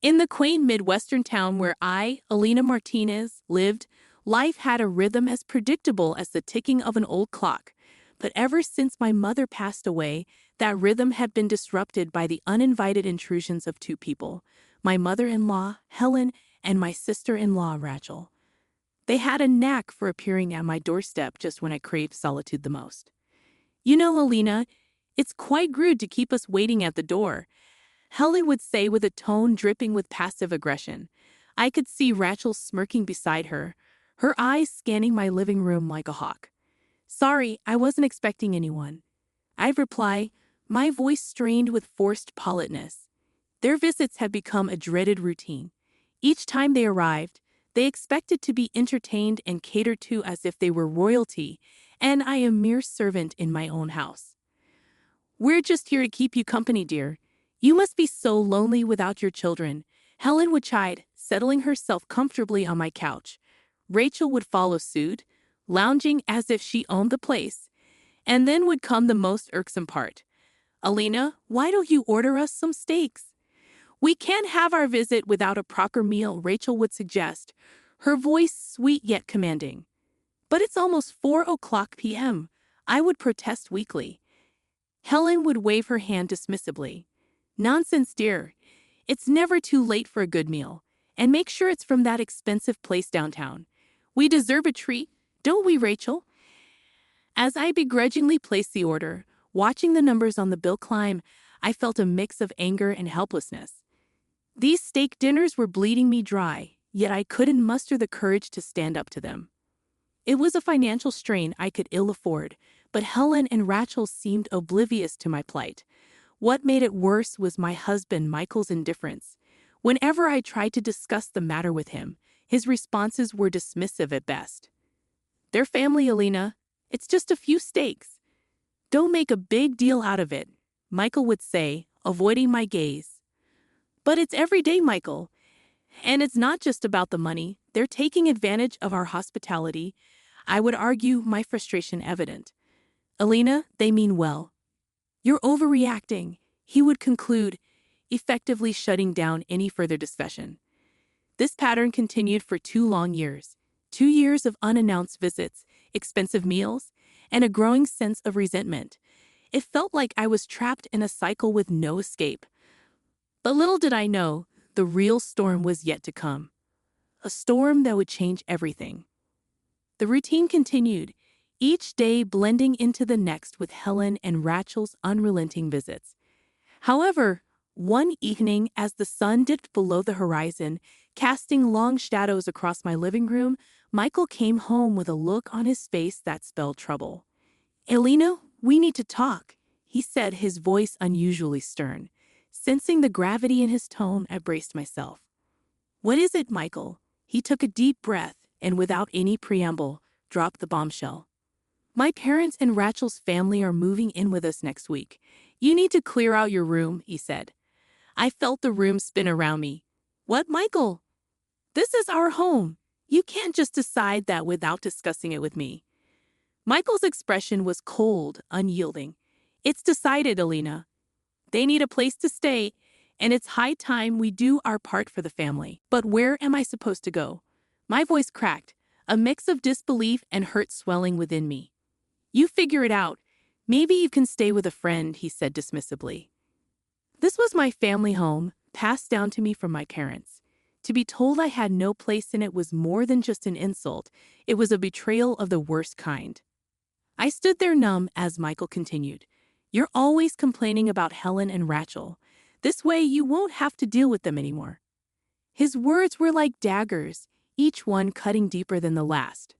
In the quaint Midwestern town where I, Alina Martinez, lived, life had a rhythm as predictable as the ticking of an old clock. But ever since my mother passed away, that rhythm had been disrupted by the uninvited intrusions of two people, my mother-in-law, Helen, and my sister-in-law, Rachel. They had a knack for appearing at my doorstep just when I craved solitude the most. You know, Alina, it's quite rude to keep us waiting at the door, Helen would say with a tone dripping with passive aggression. I could see Rachel smirking beside her, her eyes scanning my living room like a hawk. Sorry, I wasn't expecting anyone. I'd reply, my voice strained with forced politeness. Their visits had become a dreaded routine. Each time they arrived, they expected to be entertained and catered to as if they were royalty, and I a mere servant in my own house. We're just here to keep you company, dear. You must be so lonely without your children, Helen would chide, settling herself comfortably on my couch. Rachel would follow suit, lounging as if she owned the place. And then would come the most irksome part. Alina, why don't you order us some steaks? We can't have our visit without a proper meal, Rachel would suggest, her voice sweet yet commanding. But it's almost 4:00 p.m., I would protest weakly. Helen would wave her hand dismissively. Nonsense, dear. It's never too late for a good meal. And make sure it's from that expensive place downtown. We deserve a treat, don't we, Rachel? As I begrudgingly placed the order, watching the numbers on the bill climb, I felt a mix of anger and helplessness. These steak dinners were bleeding me dry, yet I couldn't muster the courage to stand up to them. It was a financial strain I could ill afford, but Helen and Rachel seemed oblivious to my plight. What made it worse was my husband Michael's indifference. Whenever I tried to discuss the matter with him, his responses were dismissive at best. Their family, Alina, it's just a few steaks. Don't make a big deal out of it, Michael would say, avoiding my gaze. But it's every day, Michael. And it's not just about the money. They're taking advantage of our hospitality. I would argue, my frustration evident. Alina, they mean well. You're overreacting, he would conclude, effectively shutting down any further discussion. This pattern continued for 2 long years. 2 years of unannounced visits, expensive meals, and a growing sense of resentment. It felt like I was trapped in a cycle with no escape. But little did I know, the real storm was yet to come. A storm that would change everything. The routine continued, each day blending into the next with Helen and Rachel's unrelenting visits. However, one evening, as the sun dipped below the horizon, casting long shadows across my living room, Michael came home with a look on his face that spelled trouble. Alina, we need to talk, he said, his voice unusually stern. Sensing the gravity in his tone, I braced myself. What is it, Michael? He took a deep breath and, without any preamble, dropped the bombshell. My parents and Rachel's family are moving in with us next week. You need to clear out your room, he said. I felt the room spin around me. What, Michael? This is our home. You can't just decide that without discussing it with me. Michael's expression was cold, unyielding. It's decided, Alina. They need a place to stay, and it's high time we do our part for the family. But where am I supposed to go? My voice cracked, a mix of disbelief and hurt swelling within me. You figure it out. Maybe you can stay with a friend, he said dismissively. This was my family home, passed down to me from my parents. To be told I had no place in it was more than just an insult. It was a betrayal of the worst kind. I stood there numb as Michael continued. You're always complaining about Helen and Rachel. This way you won't have to deal with them anymore. His words were like daggers, each one cutting deeper than the last.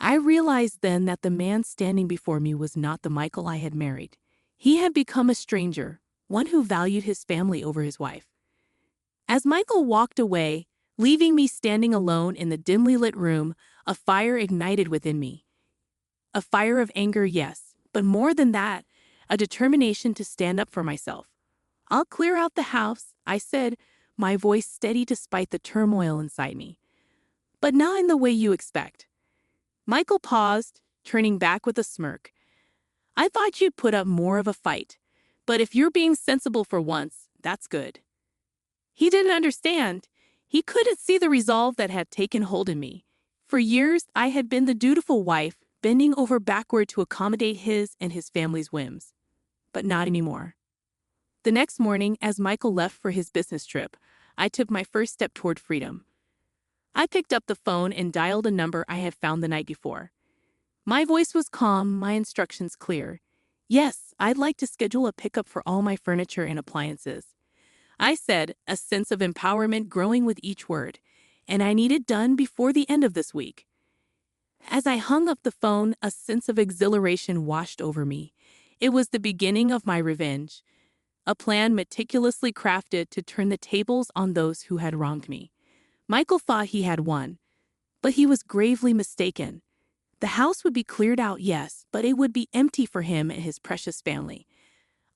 I realized then that the man standing before me was not the Michael I had married. He had become a stranger, one who valued his family over his wife. As Michael walked away, leaving me standing alone in the dimly lit room, a fire ignited within me. A fire of anger, yes, but more than that, a determination to stand up for myself. I'll clear out the house, I said, my voice steady despite the turmoil inside me. But not in the way you expect. Michael paused, turning back with a smirk. I thought you'd put up more of a fight, but if you're being sensible for once, that's good. He didn't understand. He couldn't see the resolve that had taken hold in me. For years, I had been the dutiful wife, bending over backward to accommodate his and his family's whims. But not anymore. The next morning, as Michael left for his business trip, I took my first step toward freedom. I picked up the phone and dialed a number I had found the night before. My voice was calm, my instructions clear. Yes, I'd like to schedule a pickup for all my furniture and appliances. I said, a sense of empowerment growing with each word, and I need it done before the end of this week. As I hung up the phone, a sense of exhilaration washed over me. It was the beginning of my revenge, a plan meticulously crafted to turn the tables on those who had wronged me. Michael thought he had won, but he was gravely mistaken. The house would be cleared out, yes, but it would be empty for him and his precious family.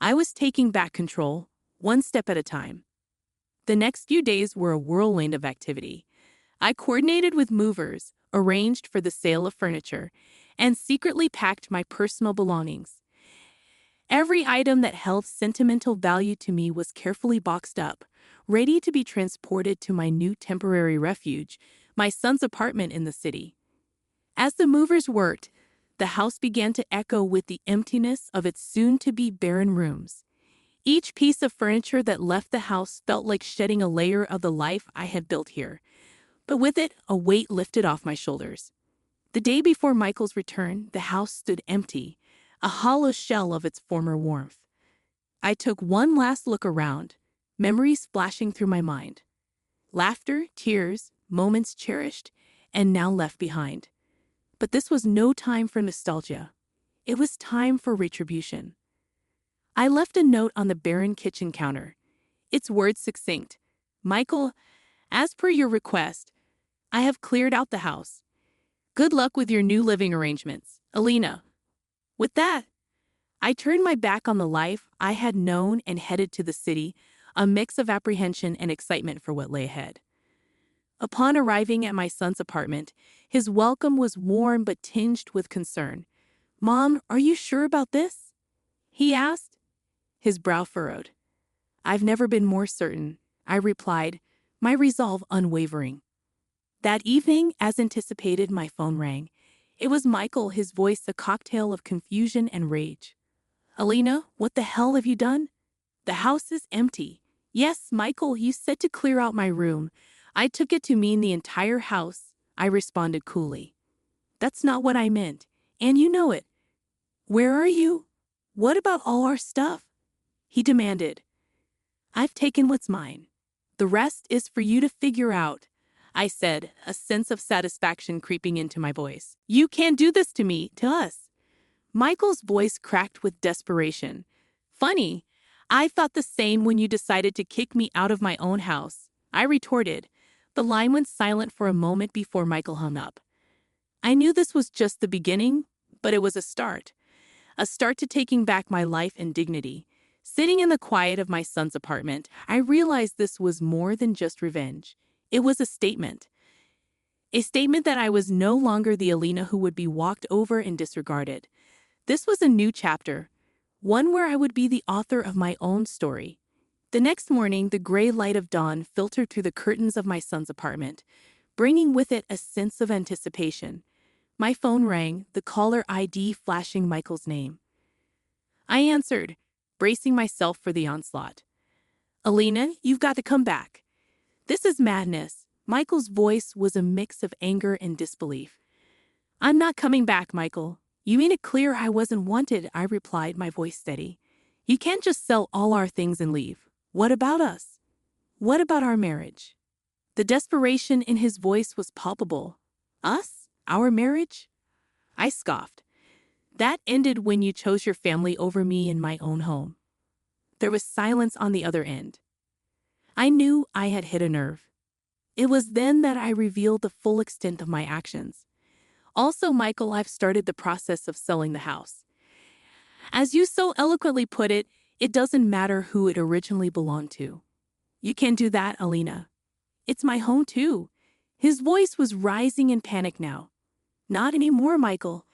I was taking back control, one step at a time. The next few days were a whirlwind of activity. I coordinated with movers, arranged for the sale of furniture, and secretly packed my personal belongings. Every item that held sentimental value to me was carefully boxed up, ready to be transported to my new temporary refuge, my son's apartment in the city. As the movers worked, the house began to echo with the emptiness of its soon-to-be barren rooms. Each piece of furniture that left the house felt like shedding a layer of the life I had built here, but with it, a weight lifted off my shoulders. The day before Michael's return, the house stood empty, a hollow shell of its former warmth. I took one last look around, memories flashing through my mind. Laughter, tears, moments cherished, and now left behind. But this was no time for nostalgia. It was time for retribution. I left a note on the barren kitchen counter. Its words succinct. Michael, as per your request, I have cleared out the house. Good luck with your new living arrangements, Alina. With that, I turned my back on the life I had known and headed to the city, a mix of apprehension and excitement for what lay ahead. Upon arriving at my son's apartment, his welcome was warm but tinged with concern. Mom, are you sure about this? He asked, his brow furrowed. I've never been more certain, I replied, my resolve unwavering. That evening, as anticipated, my phone rang. It was Michael, his voice a cocktail of confusion and rage. Alina, what the hell have you done? The house is empty. Yes, Michael, you said to clear out my room. I took it to mean the entire house, I responded coolly. That's not what I meant, and you know it. Where are you? What about all our stuff? He demanded. I've taken what's mine. The rest is for you to figure out, I said, a sense of satisfaction creeping into my voice. You can't do this to me, to us. Michael's voice cracked with desperation. Funny, I thought the same when you decided to kick me out of my own house, I retorted. The line went silent for a moment before Michael hung up. I knew this was just the beginning, but it was a start to taking back my life and dignity. Sitting in the quiet of my son's apartment, I realized this was more than just revenge. It was a statement. A statement that I was no longer the Alina who would be walked over and disregarded. This was a new chapter, one where I would be the author of my own story. The next morning, the gray light of dawn filtered through the curtains of my son's apartment, bringing with it a sense of anticipation. My phone rang, the caller ID flashing Michael's name. I answered, bracing myself for the onslaught. Alina, you've got to come back. This is madness. Michael's voice was a mix of anger and disbelief. I'm not coming back, Michael. You made it clear I wasn't wanted, I replied, my voice steady. You can't just sell all our things and leave. What about us? What about our marriage? The desperation in his voice was palpable. Us? Our marriage? I scoffed. That ended when you chose your family over me in my own home. There was silence on the other end. I knew I had hit a nerve. It was then that I revealed the full extent of my actions. Also, Michael, I've started the process of selling the house. As you so eloquently put it, it doesn't matter who it originally belonged to. You can't do that, Alina. It's my home too. His voice was rising in panic now. Not anymore, Michael.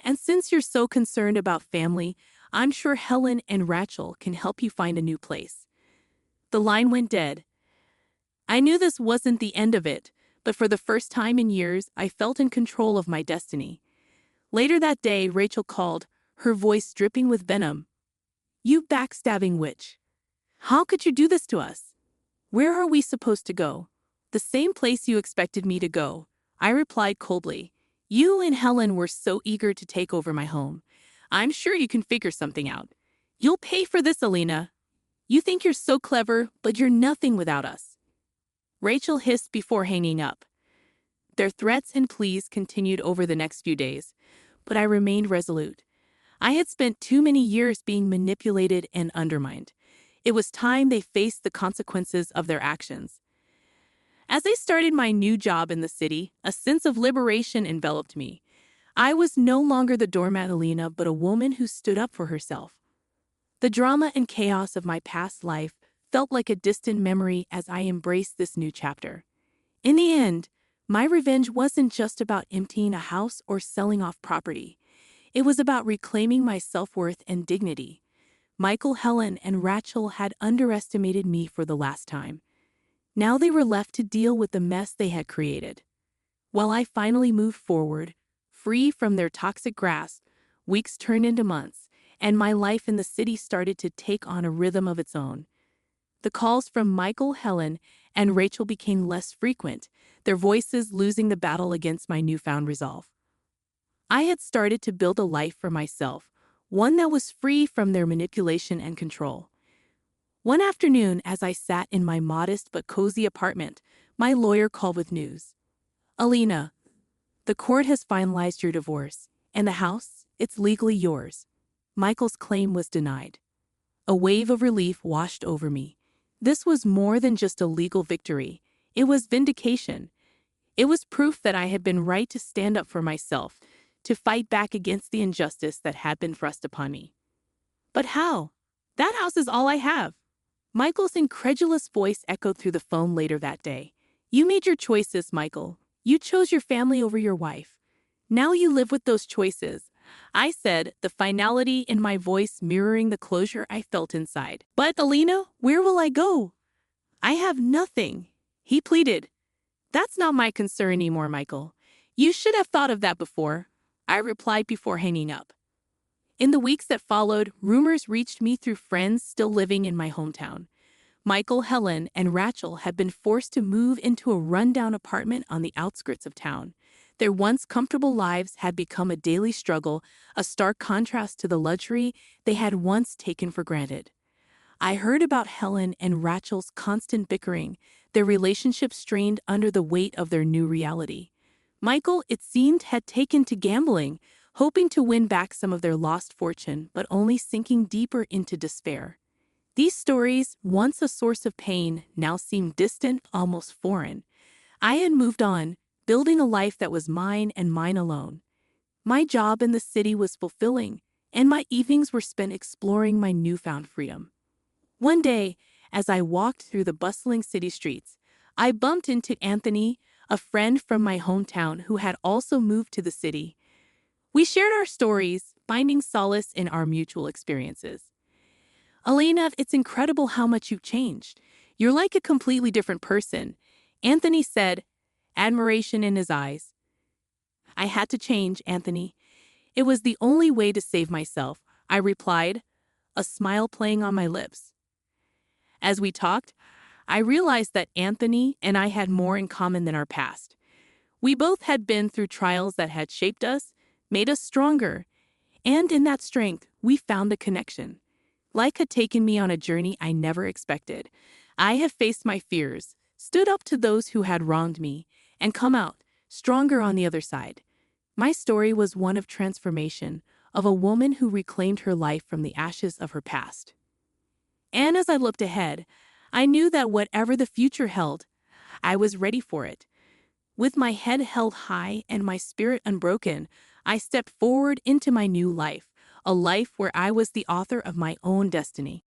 And since you're so concerned about family, I'm sure Helen and Rachel can help you find a new place. The line went dead. I knew this wasn't the end of it, but for the first time in years, I felt in control of my destiny. Later that day, Rachel called, her voice dripping with venom. "You backstabbing witch. How could you do this to us? Where are we supposed to go?" "The same place you expected me to go," I replied coldly. "You and Helen were so eager to take over my home. I'm sure you can figure something out. You'll pay for this, Alina. You think you're so clever, but you're nothing without us." Rachel hissed before hanging up. Their threats and pleas continued over the next few days, but I remained resolute. I had spent too many years being manipulated and undermined. It was time they faced the consequences of their actions. As I started my new job in the city, a sense of liberation enveloped me. I was no longer the doormat Alina, but a woman who stood up for herself. The drama and chaos of my past life felt like a distant memory as I embraced this new chapter. In the end, my revenge wasn't just about emptying a house or selling off property. It was about reclaiming my self-worth and dignity. Michael, Helen, and Rachel had underestimated me for the last time. Now they were left to deal with the mess they had created. While I finally moved forward, free from their toxic grasp, weeks turned into months, and my life in the city started to take on a rhythm of its own. The calls from Michael, Helen, and Rachel became less frequent, their voices losing the battle against my newfound resolve. I had started to build a life for myself, one that was free from their manipulation and control. One afternoon, as I sat in my modest but cozy apartment, my lawyer called with news. "Alina, the court has finalized your divorce, and the house, it's legally yours." Michael's claim was denied. A wave of relief washed over me. This was more than just a legal victory. It was vindication. It was proof that I had been right to stand up for myself, to fight back against the injustice that had been thrust upon me. "But how? That house is all I have." Michael's incredulous voice echoed through the phone later that day. "You made your choices, Michael. You chose your family over your wife. Now you live with those choices," I said, the finality in my voice mirroring the closure I felt inside. "But, Alina, where will I go? I have nothing," he pleaded. "That's not my concern anymore, Michael. You should have thought of that before," I replied before hanging up. In the weeks that followed, rumors reached me through friends still living in my hometown. Michael, Helen, and Rachel had been forced to move into a rundown apartment on the outskirts of town. Their once comfortable lives had become a daily struggle, a stark contrast to the luxury they had once taken for granted. I heard about Helen and Rachel's constant bickering, their relationship strained under the weight of their new reality. Michael, it seemed, had taken to gambling, hoping to win back some of their lost fortune, but only sinking deeper into despair. These stories, once a source of pain, now seemed distant, almost foreign. I had moved on, building a life that was mine and mine alone. My job in the city was fulfilling, and my evenings were spent exploring my newfound freedom. One day, as I walked through the bustling city streets, I bumped into Anthony, a friend from my hometown who had also moved to the city. We shared our stories, finding solace in our mutual experiences. "Alina, it's incredible how much you've changed. You're like a completely different person," Anthony said, admiration in his eyes. "I had to change, Anthony. It was the only way to save myself," I replied, a smile playing on my lips. As we talked, I realized that Anthony and I had more in common than our past. We both had been through trials that had shaped us, made us stronger, and in that strength, we found a connection. Life had taken me on a journey I never expected. I have faced my fears, stood up to those who had wronged me, and come out stronger on the other side. My story was one of transformation, of a woman who reclaimed her life from the ashes of her past. And as I looked ahead, I knew that whatever the future held, I was ready for it. With my head held high and my spirit unbroken, I stepped forward into my new life, a life where I was the author of my own destiny.